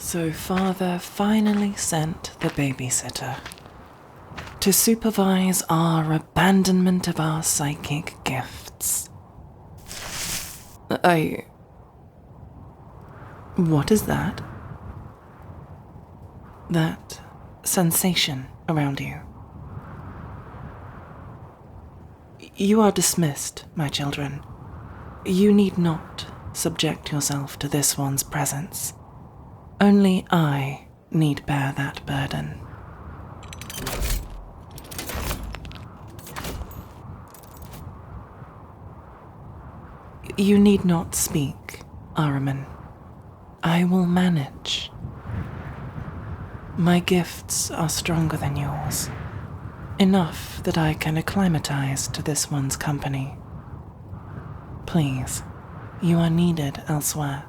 So Father finally sent the babysitter to supervise our abandonment of our psychic gifts. What is that? That sensation around you? You are dismissed, my children. You need not subject yourself to this one's presence. Only I need bear that burden. You need not speak, Ahriman. I will manage. My gifts are stronger than yours. Enough that I can acclimatize to this one's company. Please, you are needed elsewhere.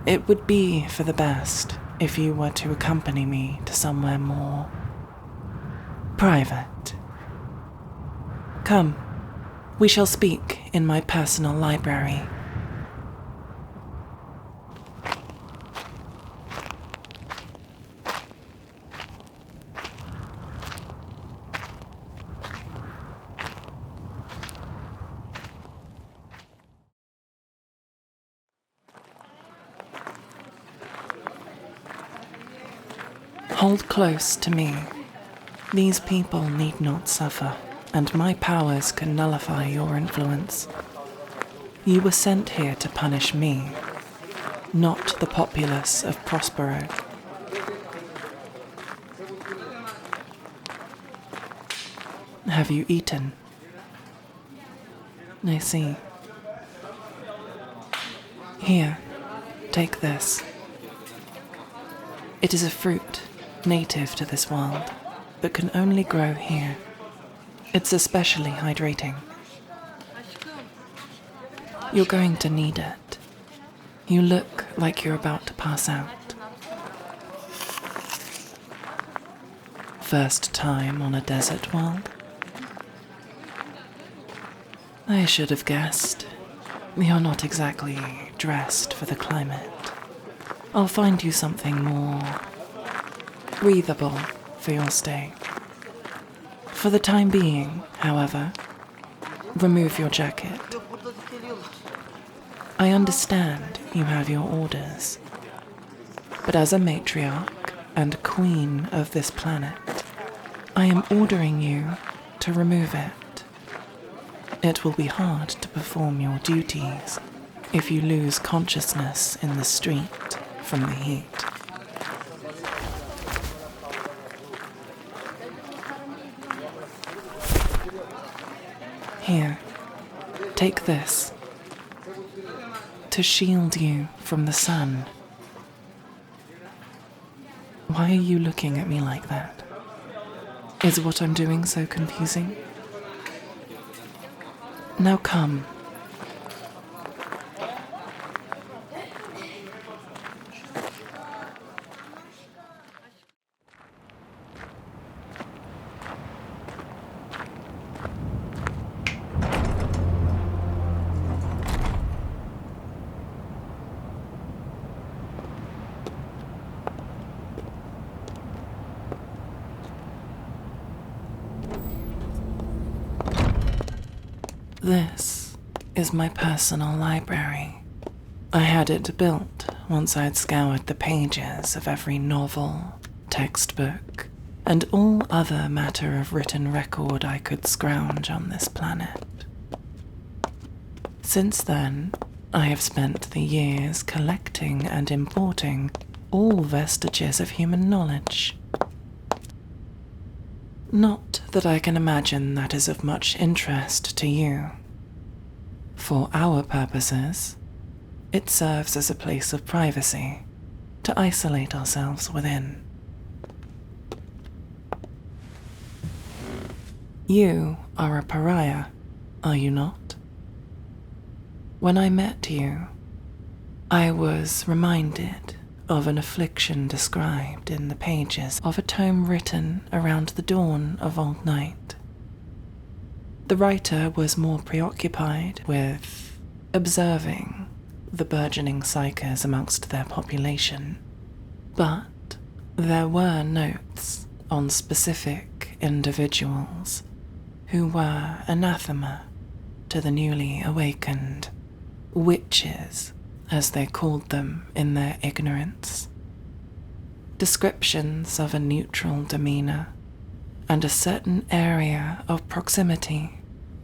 It would be for the best if you were to accompany me to somewhere more private. Come, we shall speak in my personal library. Hold close to me. These people need not suffer, and my powers can nullify your influence. You were sent here to punish me, not the populace of Prospero. Have you eaten? I see. Here, take this. It is a fruit native to this world, but can only grow here. It's especially hydrating. You're going to need it. You look like you're about to pass out. First time on a desert world? I should have guessed. You're not exactly dressed for the climate. I'll find you something more breathable for your stay. For the time being, however, remove your jacket. I understand you have your orders, but as a matriarch and queen of this planet, I am ordering you to remove it. It will be hard to perform your duties if you lose consciousness in the street from the heat. Here, take this, to shield you from the sun. Why are you looking at me like that? Is what I'm doing so confusing? Now come. This is my personal library. I had it built once I'd scoured the pages of every novel, textbook, and all other matter of written record I could scrounge on this planet. Since then, I have spent the years collecting and importing all vestiges of human knowledge. Not that I can imagine that is of much interest to you. For our purposes, it serves as a place of privacy, to isolate ourselves within. You are a pariah, are you not? When I met you, I was reminded of an affliction described in the pages of a tome written around the dawn of old night. The writer was more preoccupied with observing the burgeoning psykers amongst their population, but there were notes on specific individuals who were anathema to the newly awakened witches, as they called them in their ignorance. Descriptions of a neutral demeanour and a certain area of proximity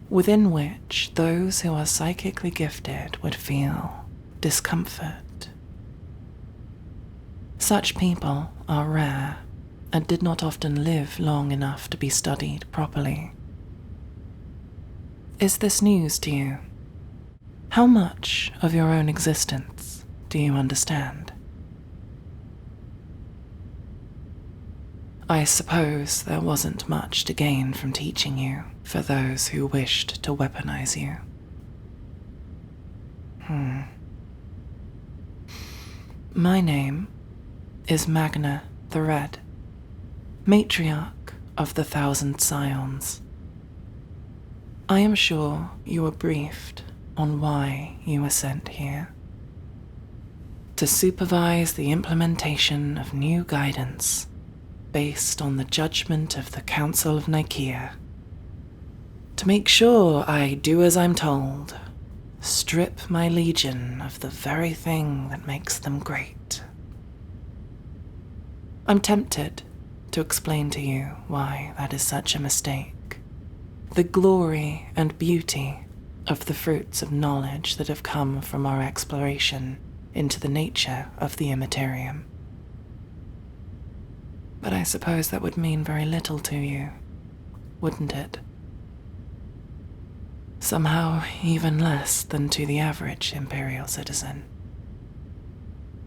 within which those who are psychically gifted would feel discomfort. Such people are rare and did not often live long enough to be studied properly. Is this news to you? How much of your own existence do you understand? I suppose there wasn't much to gain from teaching you for those who wished to weaponize you. My name is Magna the Red, matriach of the Thousand Scions. I am sure you were briefed on why you were sent here. To supervise the implementation of new guidance based on the judgement of the Council of Nicea. To make sure I do as I'm told, strip my legion of the very thing that makes them great. I'm tempted to explain to you why that is such a mistake. The glory and beauty of the fruits of knowledge that have come from our exploration into the nature of the imperium. But I suppose that would mean very little to you, wouldn't it? Somehow even less than to the average imperial citizen.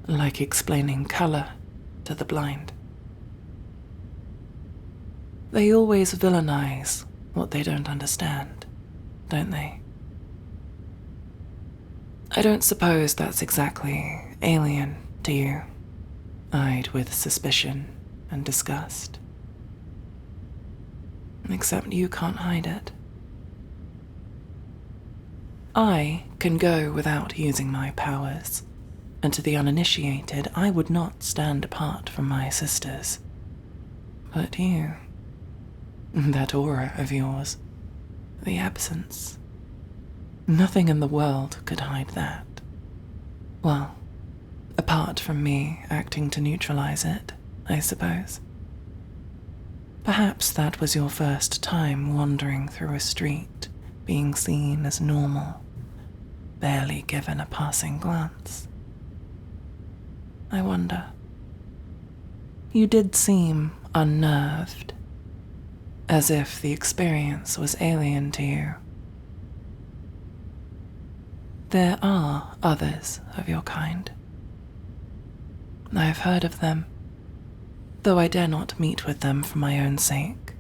Like explaining colour to the blind. They always villainize what they don't understand, don't they? I don't suppose that's exactly alien to you, eyed with suspicion and disgust. Except you can't hide it. I can go without using my powers, and to the uninitiated I would not stand apart from my sisters. But you, that aura of yours, the absence, nothing in the world could hide that. Well, apart from me acting to neutralize it, I suppose. Perhaps that was your first time wandering through a street, being seen as normal, barely given a passing glance. I wonder. You did seem unnerved, as if the experience was alien to you. There are others of your kind. I have heard of them, though I dare not meet with them for my own sake.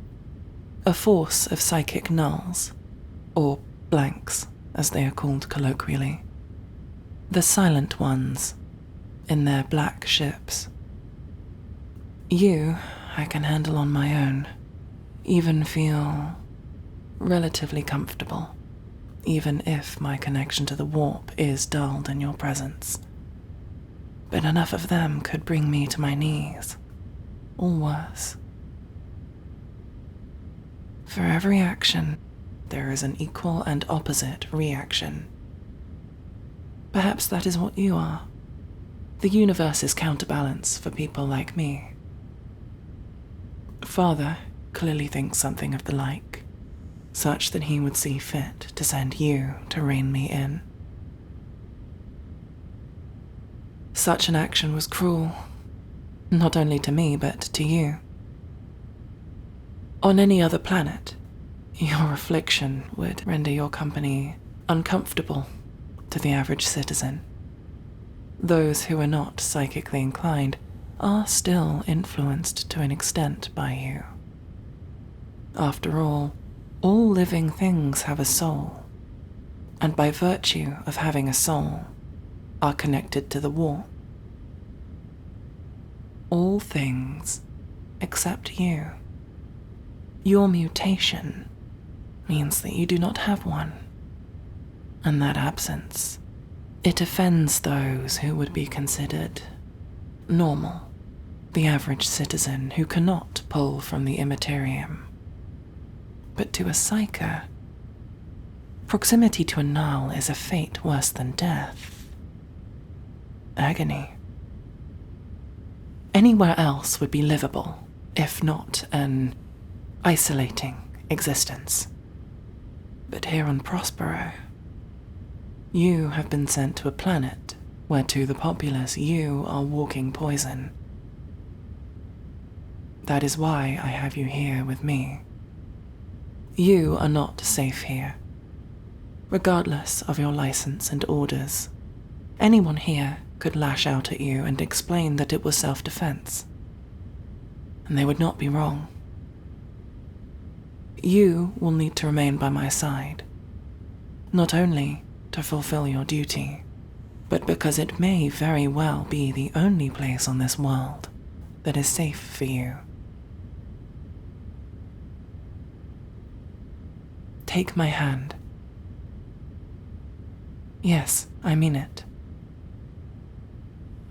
A force of psychic nulls, or blanks, as they are called colloquially. The silent ones, in their black ships. You, I can handle on my own, even feel relatively comfortable, even if my connection to the warp is dulled in your presence. But enough of them could bring me to my knees, or worse. For every action, there is an equal and opposite reaction. Perhaps that is what you are. The universe's counterbalance for people like me. Father clearly thinks something of the like, such that he would see fit to send you to rein me in. Such an action was cruel, not only to me but to you. On any other planet, your affliction would render your company uncomfortable to the average citizen. Those who are not psychically inclined are still influenced to an extent by you. After all living things have a soul, and by virtue of having a soul, are connected to the warp. All things except you. Your mutation means that you do not have one. And that absence, it offends those who would be considered normal, the average citizen who cannot pull from the imperium. But to a psyker, proximity to a null is a fate worse than death. Agony. Anywhere else would be livable, if not an isolating existence. But here on Prospero, you have been sent to a planet where to the populace you are walking poison. That is why I have you here with me. You are not safe here. Regardless of your license and orders, anyone here could lash out at you and explain that it was self-defense. And they would not be wrong. You will need to remain by my side, not only to fulfill your duty, but because it may very well be the only place on this world that is safe for you. Take my hand. Yes, I mean it.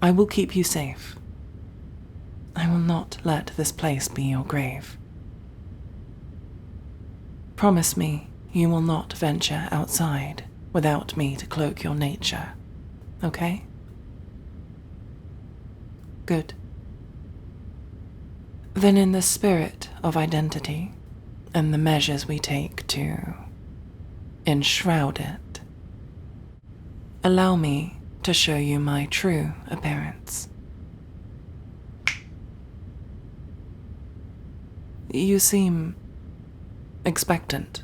I will keep you safe. I will not let this place be your grave. Promise me you will not venture outside without me to cloak your nature, okay? Good. Then in the spirit of identity and the measures we take to enshroud it, allow me to show you my true appearance. You seem expectant,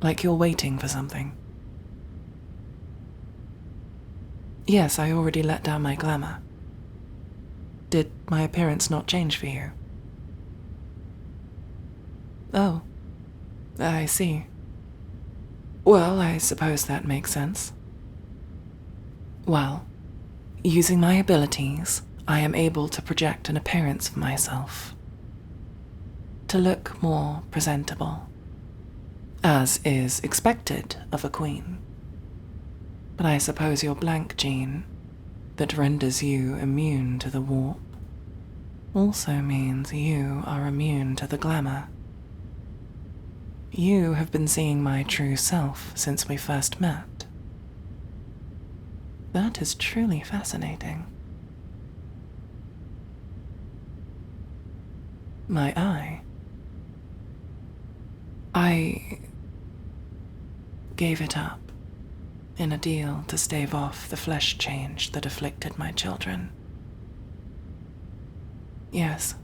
like you're waiting for something. Yes, I already let down my glamour. Did my appearance not change for you? Oh, I see. Well, I suppose that makes sense. Well, using my abilities, I am able to project an appearance of myself, to look more presentable, as is expected of a queen. But I suppose your blank gene, that renders you immune to the warp, also means you are immune to the glamour. You have been seeing my true self since we first met. That is truly fascinating. My eye. I gave it up in a deal to stave off the flesh change that afflicted my children. Yes,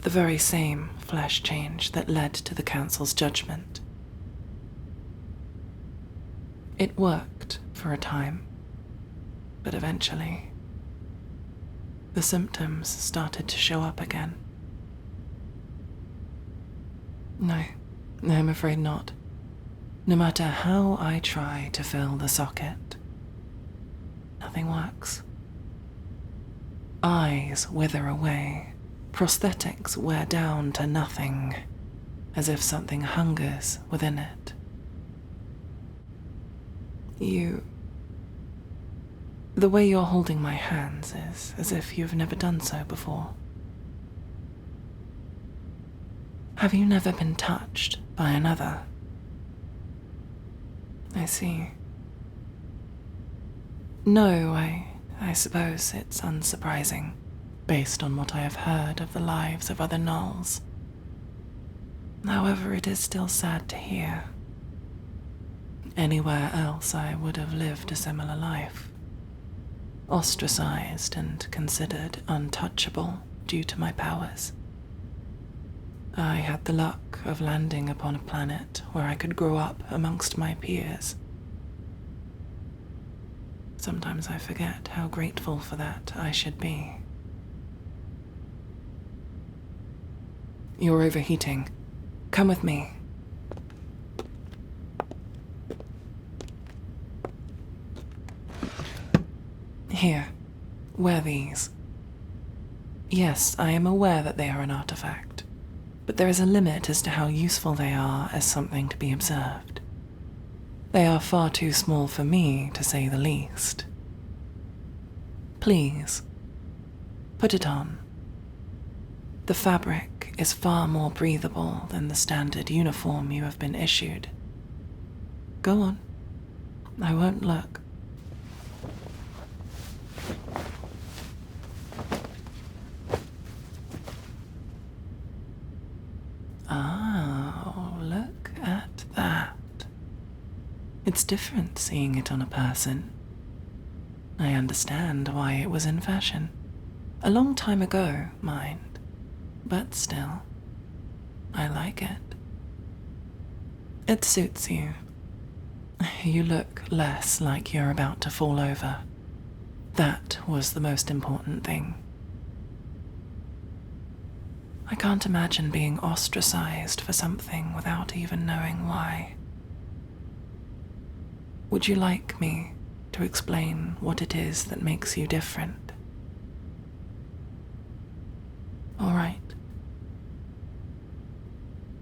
the very same flesh change that led to the Council's judgment. It worked for a time, but eventually, the symptoms started to show up again. No, I'm afraid not. No matter how I try to fill the socket, nothing works. Eyes wither away, prosthetics wear down to nothing, as if something hungers within it. The way you're holding my hands is as if you've never done so before. Have you never been touched by another? I see. No, I suppose it's unsurprising, based on what I have heard of the lives of other gnolls. However, it is still sad to hear. Anywhere else I would have lived a similar life, ostracized and considered untouchable due to my powers. I had the luck of landing upon a planet where I could grow up amongst my peers. Sometimes I forget how grateful for that I should be. You're overheating. Come with me. Here, wear these. Yes, I am aware that they are an artifact, but there is a limit as to how useful they are as something to be observed. They are far too small for me, to say the least. Please, put it on. The fabric is far more breathable than the standard uniform you have been issued. Go on. I won't look. Oh, look at that. It's different seeing it on a person. I understand why it was in fashion. A long time ago, mind. But still, I like it. It suits you. You look less like you're about to fall over. That was the most important thing. I can't imagine being ostracized for something without even knowing why. Would you like me to explain what it is that makes you different? All right.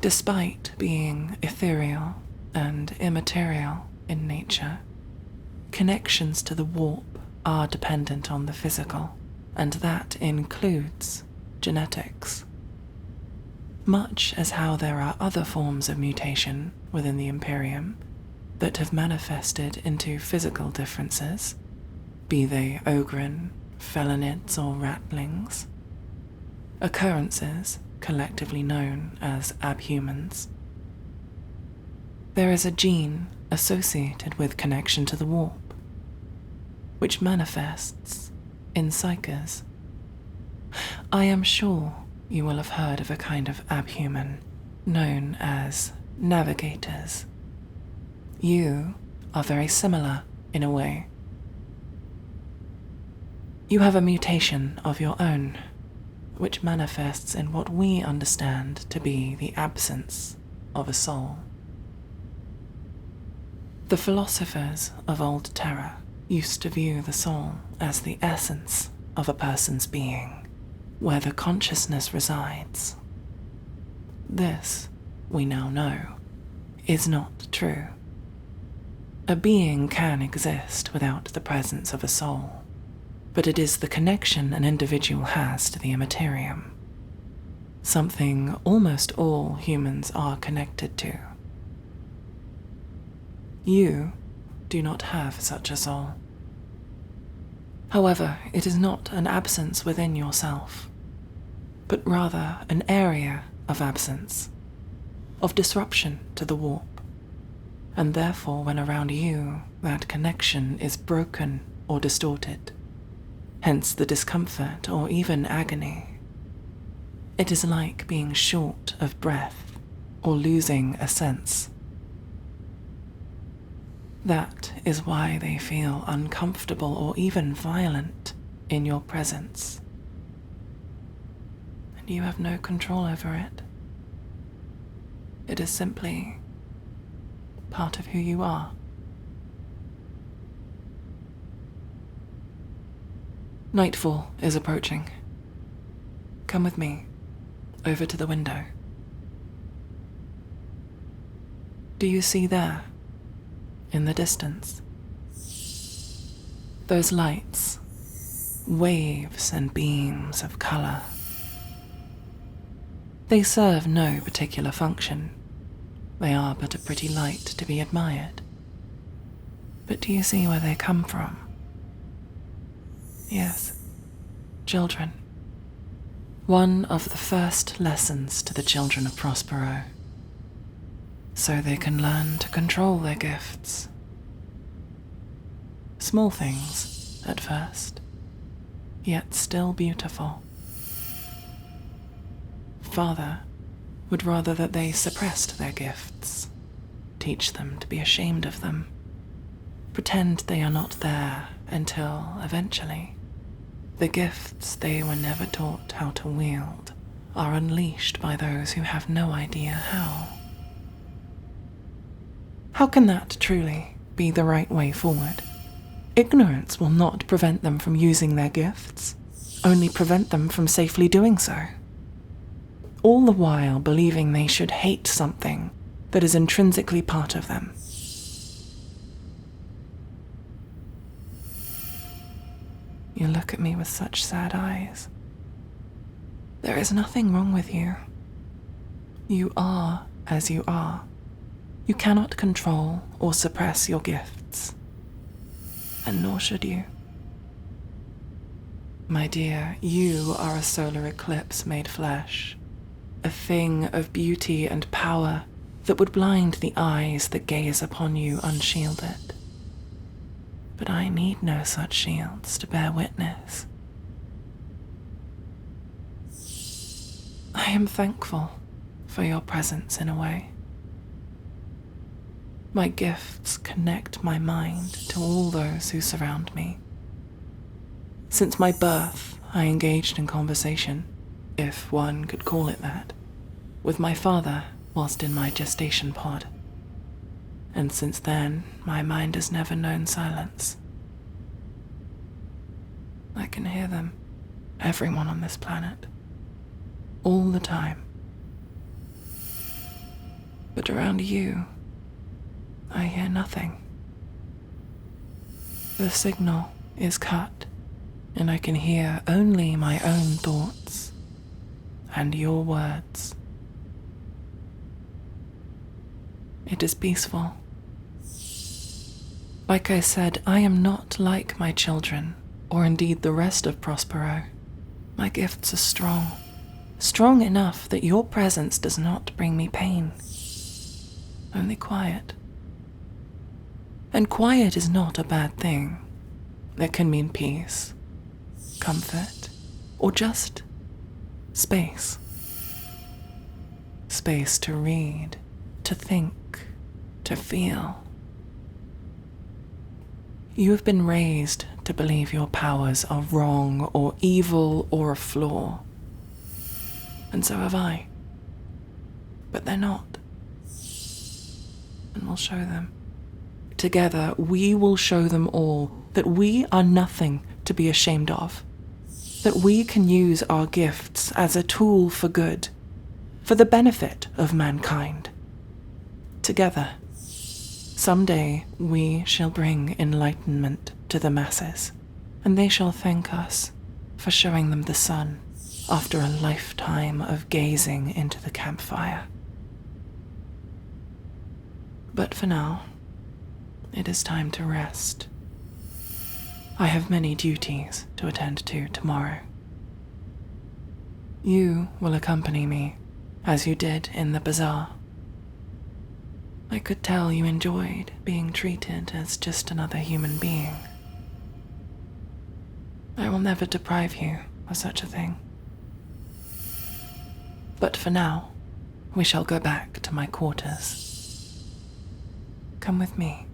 Despite being ethereal and immaterial in nature, connections to the warp are dependent on the physical, and that includes genetics. Much as how there are other forms of mutation within the Imperium that have manifested into physical differences, be they ogren, felinids, or ratlings. Occurrences collectively known as abhumans. There is a gene associated with connection to the warp, which manifests in psykers. I am sure you will have heard of a kind of abhuman known as navigators. You are very similar in a way. You have a mutation of your own, which manifests in what we understand to be the absence of a soul. The philosophers of old Terra used to view the soul as the essence of a person's being, where the consciousness resides. This, we now know, is not true. A being can exist without the presence of a soul, but it is the connection an individual has to the immaterium, something almost all humans are connected to. You do not have such a soul. However, it is not an absence within yourself, but rather an area of absence, of disruption to the warp, and therefore when around you, that connection is broken or distorted, hence the discomfort or even agony. It is like being short of breath or losing a sense. That is why they feel uncomfortable or even violent in your presence. And you have no control over it. It is simply part of who you are. Nightfall is approaching. Come with me, over to the window. Do you see there, in the distance, those lights, waves and beams of color? They serve no particular function. They are but a pretty light to be admired. But do you see where they come from? Yes, children. One of the first lessons to the children of Prospero, so they can learn to control their gifts. Small things at first, yet still beautiful. Father would rather that they suppressed their gifts, teach them to be ashamed of them, pretend they are not there until, eventually, the gifts they were never taught how to wield are unleashed by those who have no idea how. How can that truly be the right way forward? Ignorance will not prevent them from using their gifts, only prevent them from safely doing so. all the while believing they should hate something that is intrinsically part of them. You look at me with such sad eyes. There is nothing wrong with you. You are as you are. You cannot control or suppress your gifts, and nor should you. My dear, you are a solar eclipse made flesh, a thing of beauty and power that would blind the eyes that gaze upon you unshielded. But I need no such shields to bear witness. I am thankful for your presence in a way. My gifts connect my mind to all those who surround me. Since my birth, I engaged in conversation, if one could call it that, with my father whilst in my gestation pod. And since then, my mind has never known silence. I can hear them, everyone on this planet, all the time. But around you, I hear nothing. The signal is cut, and I can hear only my own thoughts and your words. It is peaceful. Like I said, I am not like my children, or indeed the rest of Prospero. My gifts are strong, strong enough that your presence does not bring me pain, only quiet. And quiet is not a bad thing. It can mean peace, comfort, or just space. Space to read, to think, to feel. You have been raised to believe your powers are wrong or evil or a flaw. And so have I. But they're not. And we'll show them. Together, we will show them all that we are nothing to be ashamed of. That we can use our gifts as a tool for good, for the benefit of mankind. Together, someday we shall bring enlightenment to the masses, and they shall thank us for showing them the sun after a lifetime of gazing into the campfire. But for now, it is time to rest. I have many duties to attend to tomorrow. You will accompany me, as you did in the bazaar. I could tell you enjoyed being treated as just another human being. I will never deprive you of such a thing. But for now, we shall go back to my quarters. Come with me.